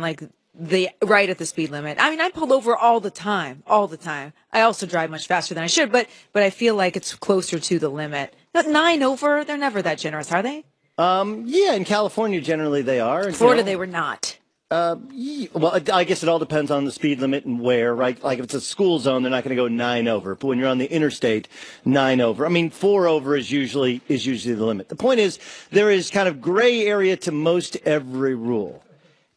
like right at the speed limit. I mean, I pull over all the time. I also drive much faster than I should, but I feel like it's closer to the limit. Not 9 over, they're never that generous, are they? Yeah, in California, generally they are. Florida, they were not. Well, I guess it all depends on the speed limit and where, right? Like if it's a school zone, they're not going to go 9 over. But when you're on the interstate, 9 over. I mean, 4 over is usually the limit. The point is, there is kind of gray area to most every rule.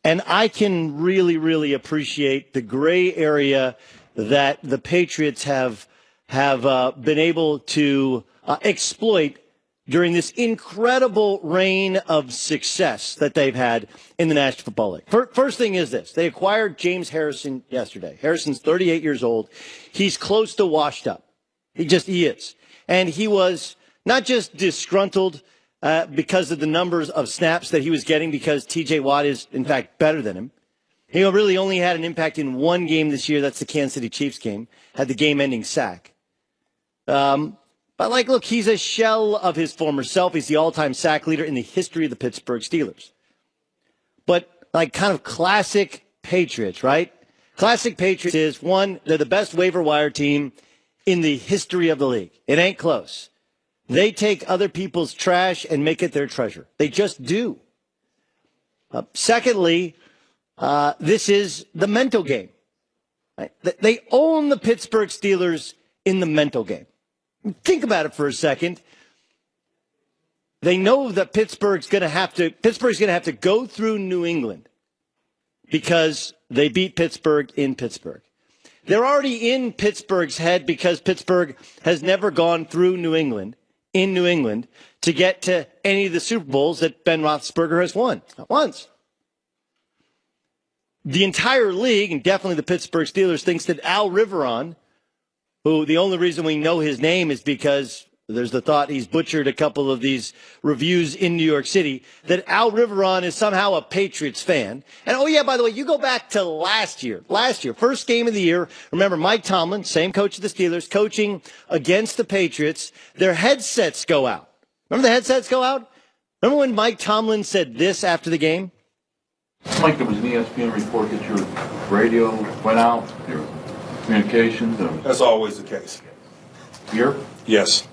And I can really, really appreciate the gray area that the Patriots have been able to exploit during this incredible reign of success that they've had in the National Football League. First thing is this. They acquired James Harrison yesterday. Harrison's 38 years old. He's close to washed up. He is. And he was not just disgruntled because of the numbers of snaps that he was getting because T.J. Watt is, in fact, better than him. He really only had an impact in one game this year. That's the Kansas City Chiefs game. Had the game-ending sack. But, look, he's a shell of his former self. He's the all-time sack leader in the history of the Pittsburgh Steelers. But, kind of classic Patriots, right? Classic Patriots is, one, they're the best waiver wire team in the history of the league. It ain't close. They take other people's trash and make it their treasure. They just do. Secondly, this is the mental game. Right? They own the Pittsburgh Steelers in the mental game. Think about it for a second. They know that Pittsburgh's going to have to go through New England because they beat Pittsburgh in Pittsburgh. They're already in Pittsburgh's head because Pittsburgh has never gone through New England, in New England, to get to any of the Super Bowls that Ben Roethlisberger has won. Not once. The entire league, and definitely the Pittsburgh Steelers, thinks that Al Riveron, who the only reason we know his name is because there's the thought he's butchered a couple of these reviews in New York City, that Al Riveron is somehow a Patriots fan. And, oh, yeah, by the way, you go back to last year, first game of the year. Remember, Mike Tomlin, same coach of the Steelers, coaching against the Patriots. Their headsets go out. Remember the headsets go out? Remember when Mike Tomlin said this after the game? Like there was an ESPN report that your radio went out, your communications. That's always the case. Here? Yes.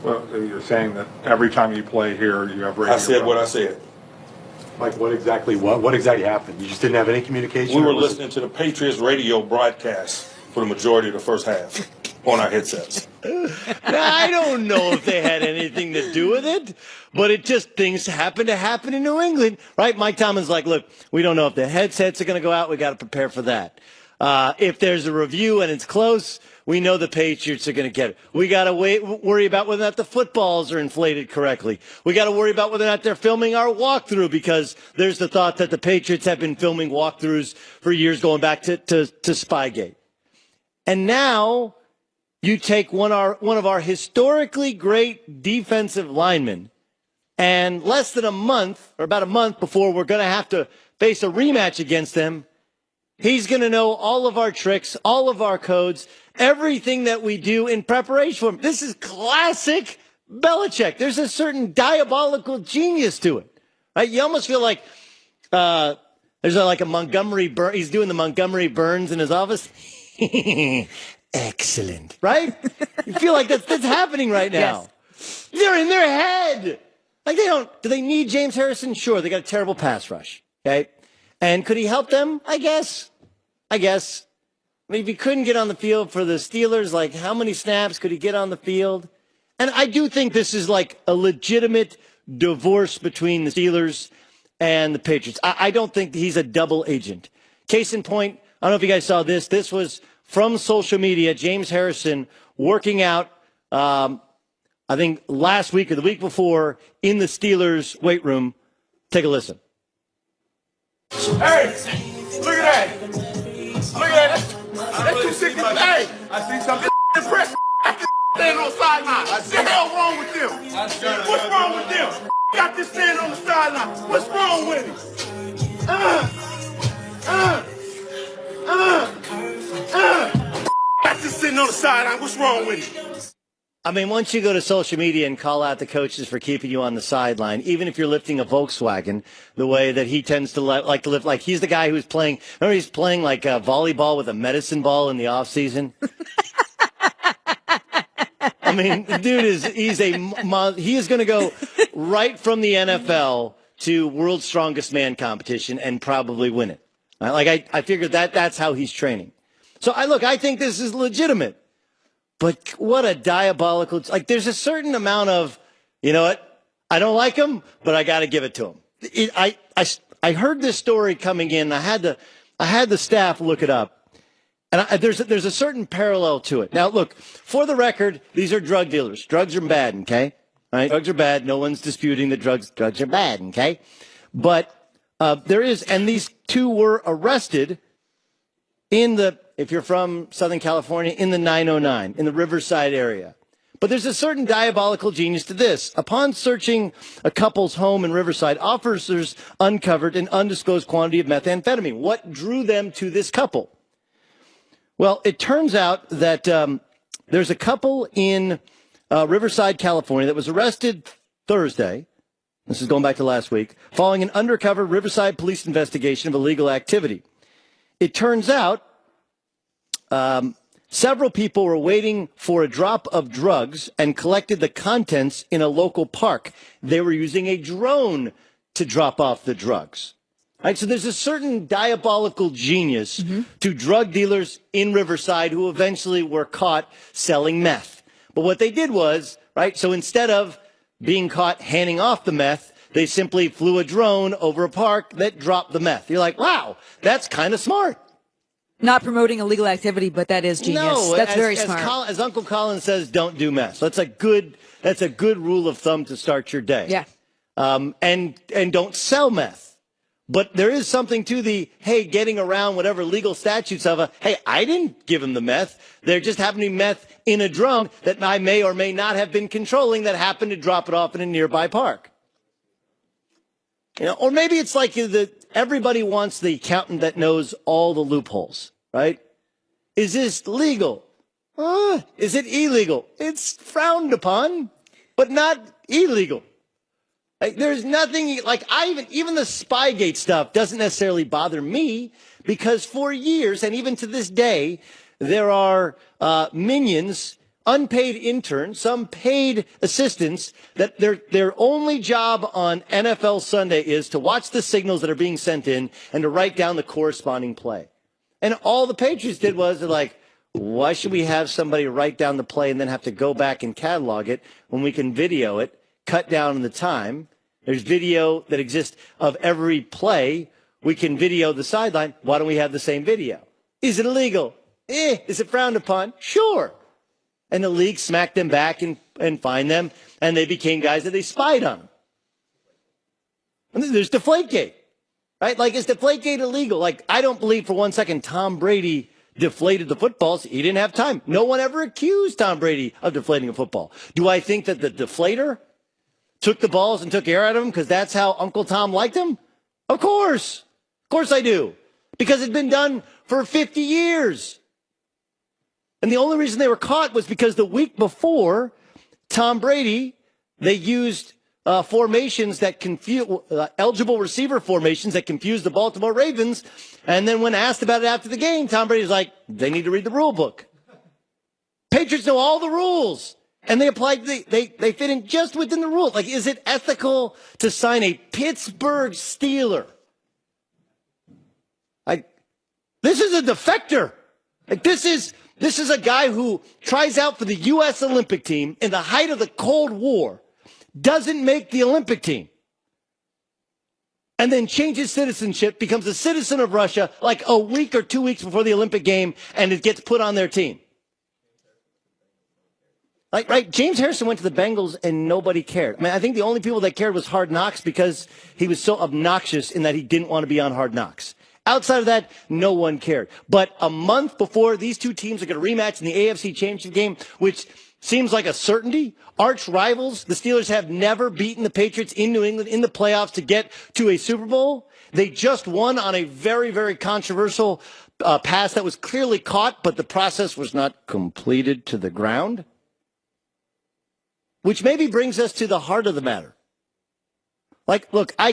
Well, you're saying that every time you play here, you have radio. I said what I said. Like what exactly happened? You just didn't have any communication? We were listening to the Patriots radio broadcast for the majority of the first half on our headsets. I don't know if they had anything to do with it, but things happen to happen in New England, right? Mike Tomlin's like, look, we don't know if the headsets are going to go out. We got to prepare for that. If there's a review and it's close, we know the Patriots are going to get it. We got to worry about whether or not the footballs are inflated correctly. We got to worry about whether or not they're filming our walkthrough because there's the thought that the Patriots have been filming walkthroughs for years going back to Spygate. And now you take one of our historically great defensive linemen, and less than a month, or about a month before we're going to have to face a rematch against them, he's going to know all of our tricks, all of our codes, everything that we do in preparation for him. This is classic Belichick. There's a certain diabolical genius to it. Right? You almost feel like there's a Montgomery Burns. He's doing the Montgomery Burns in his office. Excellent. Right? You feel like that's happening right now. Yes. They're in their head. Do they need James Harrison? Sure. They got a terrible pass rush. Okay. And could he help them? I guess. I mean, if he couldn't get on the field for the Steelers, how many snaps could he get on the field? And I do think this is a legitimate divorce between the Steelers and the Patriots. I don't think he's a double agent. Case in point, I don't know if you guys saw this. This was from social media, James Harrison working out, I think last week or the week before in the Steelers weight room. Take a listen. Hey, look at that. Look at that. That's too sick to say. I see something impressive. Standing on the sideline. What the hell wrong with them? What's wrong with them? Got this standing on the sideline. What's wrong with him? Got this sitting on the sideline. What's wrong with him? I mean, once you go to social media and call out the coaches for keeping you on the sideline, even if you're lifting a Volkswagen, the way that he tends to like to lift, like he's the guy who's playing, remember he's playing like volleyball with a medicine ball in the off season? I mean, the dude he is going to go right from the NFL to world's strongest man competition and probably win it. Like I figured that's how he's training. So I think this is legitimate. But what a diabolical, like there's a certain amount of, you know what, I don't like him, but I got to give it to him. I heard this story coming in. I had the staff look it up. And there's a certain parallel to it. Now, look, for the record, these are drug dealers. Drugs are bad, okay? All right? Drugs are bad. No one's disputing that drugs are bad, okay? But there is, and these two were arrested if you're from Southern California, in the 909, in the Riverside area. But there's a certain diabolical genius to this. Upon searching a couple's home in Riverside, officers uncovered an undisclosed quantity of methamphetamine. What drew them to this couple? Well, it turns out that there's a couple in Riverside, California that was arrested Thursday. This is going back to last week, following an undercover Riverside police investigation of illegal activity. It turns out several people were waiting for a drop of drugs and collected the contents in a local park. They were using a drone to drop off the drugs. Right, so there's a certain diabolical genius to drug dealers in Riverside who eventually were caught selling meth. But what they did was, right, so instead of being caught handing off the meth, they simply flew a drone over a park that dropped the meth. You're like, wow, that's kind of smart. Not promoting illegal activity, but that is genius. No, that's very smart. As Uncle Colin says, don't do meth. So that's a good rule of thumb to start your day. Yeah. And don't sell meth. But there is something to the, hey, getting around whatever legal statutes of hey, I didn't give him the meth. There just happened to be meth in a drum that I may or may not have been controlling that happened to drop it off in a nearby park. You know, or maybe it's like everybody wants the accountant that knows all the loopholes, right? Is this legal? Is it illegal? It's frowned upon, but not illegal. Like, there's nothing like even the Spygate stuff doesn't necessarily bother me because for years and even to this day, there are minions, unpaid interns, some paid assistants that their only job on NFL Sunday is to watch the signals that are being sent in and to write down the corresponding play. And all the Patriots did was they're like, why should we have somebody write down the play and then have to go back and catalog it when we can video it, cut down on the time? There's video that exists of every play. We can video the sideline. Why don't we have the same video? Is it illegal? Is it frowned upon? Sure. And the league smacked them back and fined them, and they became guys that they spied on. And then there's Deflategate, right? Like, is Deflategate illegal? Like, I don't believe for 1 second Tom Brady deflated the footballs. He didn't have time. No one ever accused Tom Brady of deflating a football. Do I think that the deflator took the balls and took air out of them because that's how Uncle Tom liked them? Of course. Of course I do. Because it's been done for 50 years. And the only reason they were caught was because the week before, Tom Brady, they used formations that eligible receiver formations that confused the Baltimore Ravens. And then when asked about it after the game, Tom Brady's like, they need to read the rule book. Patriots know all the rules. And they applied, they fit in just within the rules. Like, is it ethical to sign a Pittsburgh Steeler? This is a defector. Like, this is a guy who tries out for the U.S. Olympic team in the height of the Cold War, doesn't make the Olympic team, and then changes citizenship, becomes a citizen of Russia like a week or 2 weeks before the Olympic game, and it gets put on their team. Like, right, James Harrison went to the Bengals and nobody cared. I mean, I think the only people that cared was Hard Knocks because he was so obnoxious in that he didn't want to be on Hard Knocks. Outside of that, no one cared. But a month before these two teams are going to rematch in the AFC Championship game, which seems like a certainty, arch rivals, the Steelers have never beaten the Patriots in New England in the playoffs to get to a Super Bowl. They just won on a very, very controversial pass that was clearly caught, but the process was not completed to the ground. which maybe brings us to the heart of the matter. Like, look,